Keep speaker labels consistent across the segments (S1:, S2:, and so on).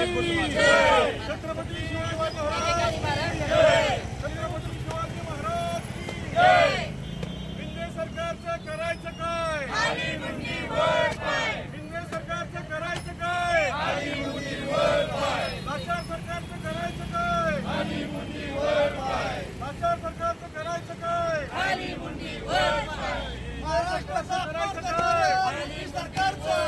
S1: छत्रपती शिवाजी महाराज की जय। छत्रपती शिवाजी महाराज की जय। शिंदे सरकारचं करायचं काय? खाली मुंडी वर पाय। शिंदे सरकारचं करायचं काय? खाली मुंडी वर पाय। लाचार सरकारचं करायचं काय? खाली मुंडी वर पाय। लाचार सरकारचं करायचं काय? खाली मुंडी वर पाय। महाराष्ट्राचा अपमान करणारे खाली सरकारचं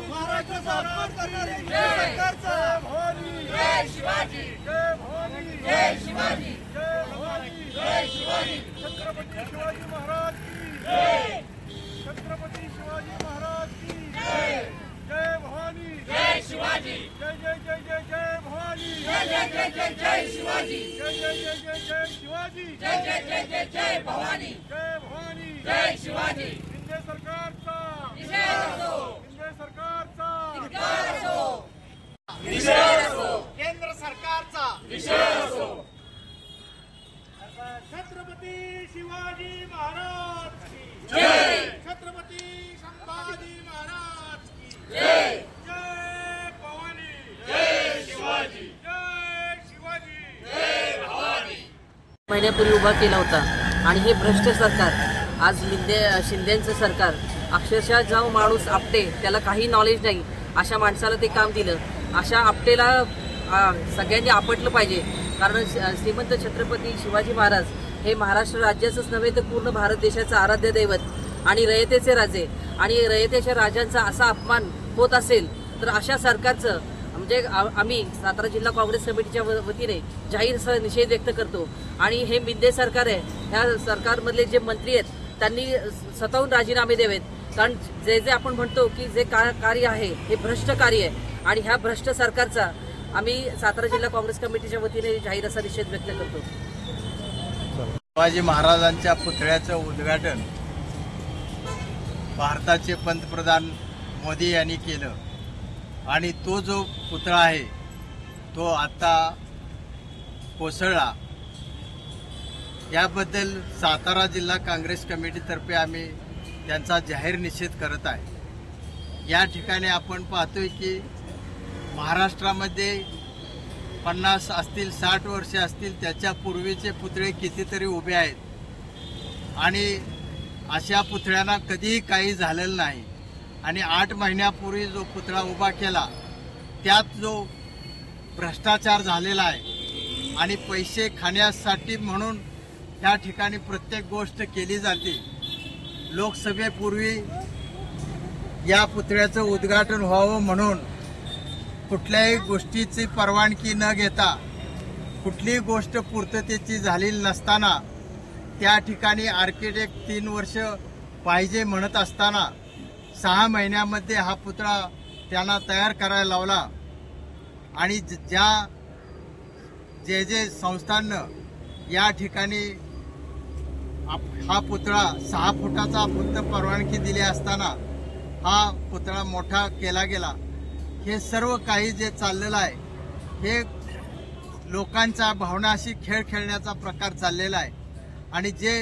S1: महाराष्ट्राचा अपमान करणारे सरकारचं भवानी जय शिवाजी जय भवानी जय शिवाजी जय भवानी जय शिवाजी। छत्रपती शिवाजी महाराज की जय। छत्रपती शिवाजी महाराज की जय। जय भवानी जय शिवाजी जय जय जय जय जय भवानी जय जय जय जय जय शिवाजी जय जय जय जय जय शिवाजी जय जय जय जय जय भवानी जय भवानी जय शिवाजी। शिंदे सरकारचा निषेध असो। शिंदे सरकारचा धिक्कार असो। निषेध असो। केंद्र सरकारचा निषेध असो। छत्रपती शिवाजी महाराज की जय। छत्रपती संभाजी महाराज की जय। जय भवानी जय शिवाजी जय शिवाजी जय भवानी।
S2: महिन्यापूर्वी उभा केला होता आणि हे भ्रष्ट सरकार आज शिंदेचं सरकार अक्षरशः जो माणूस आपटे त्याला काही नॉलेज नाही अशा माणसाला ते काम दिलं। अशा आपटेला सगळ्यांनी आपटलं पाहिजे, कारण श्रीमंत छत्रपती शिवाजी महाराज हे महाराष्ट्र राज्याचंच नव्हे तर पूर्ण भारत देशाचं आराध्य दैवत आणि रयतेचे राजे आणि रयतेच्या राजांचा असा अपमान होत असेल तर अशा सरकारचं म्हणजे आम्ही सातारा जिल्हा काँग्रेस कमिटीच्या वतीने जाहीर निषेध व्यक्त करतो। आणि हे मिंदे सरकार आहे, ह्या सरकारमधले जे मंत्री आहेत त्यांनी स्वतःहून राजीनामे द्यावेत, कारण जे आपण म्हणतो की जे कार्य आहे हे भ्रष्ट कार्य आहे आणि ह्या भ्रष्ट सरकारचा आम्ही सातारा जिल्हा काँग्रेस कमिटीच्या वतीने जाहीर असा निषेध व्यक्त करतो।
S3: शिवाजी महाराजांच्या पुतळ्याचं उद्घाटन भारताचे पंतप्रधान मोदी यांनी केलं आणि तो जो पुतळा आहे तो आता कोसळला। याबद्दल सातारा जिल्हा काँग्रेस कमिटीतर्फे आम्ही त्यांचा जाहीर निषेध करत आहे। या ठिकाणी आपण पाहतोय की महाराष्ट्रामध्ये 50 असतील 60 वर्षे असतील त्याच्या पूर्वीचे पुतळे कितीतरी उभे आहेत आणि अशा पुतळ्यांना कधीही काही झालेलं नाही। आणि 8 महिन्यापूर्वी जो पुतळा उभा केला त्यात जो भ्रष्टाचार झालेला आहे आणि पैसे खाण्यासाठी म्हणून त्या ठिकाणी प्रत्येक गोष्ट केली जाते। लोकसभेपूर्वी या पुतळ्याचं उद्घाटन व्हावं म्हणून कुठल्याही गोष्टीची परवानगी न घेता कुठलीही गोष्ट पूर्ततेची झालेली नसताना त्या ठिकाणी आर्किटेक्ट 3 वर्ष पाहिजे म्हणत असताना 6 महिन्यामध्ये हा पुतळा त्यांना तयार करायला लावला आणि जे संस्थांनं या ठिकाणी हा पुतळा 6 फुटाचा फक्त परवानगी दिली असताना हा पुतळा मोठा केला गेला। हे सर्व काही जे चाललेलं आहे हे लोकांच्या भावनाशी खेळ खेळण्याचा प्रकार चाललेला आहे आणि जे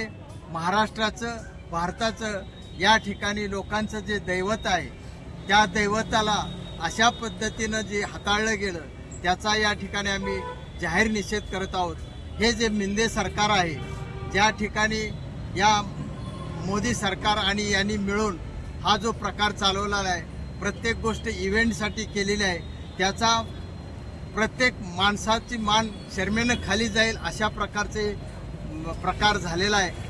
S3: महाराष्ट्राचं भारताचं या ठिकाणी लोकांचं जे दैवत आहे त्या दैवताला अशा पद्धतीनं जे हाताळलं गेलं त्याचा या ठिकाणी आम्ही जाहीर निषेध करत आहोत। हे जे मिंदे सरकार आहे ज्या ठिकाणी या मोदी सरकार आणि यांनी मिळून हा जो प्रकार चालवलेला आहे प्रत्येक गोष्ट इव्हेंटसाठी केलेली आहे त्याचा प्रत्येक माणसाची मान शर्मेनं खाली जाईल अशा प्रकारचे प्रकार झालेला आहे।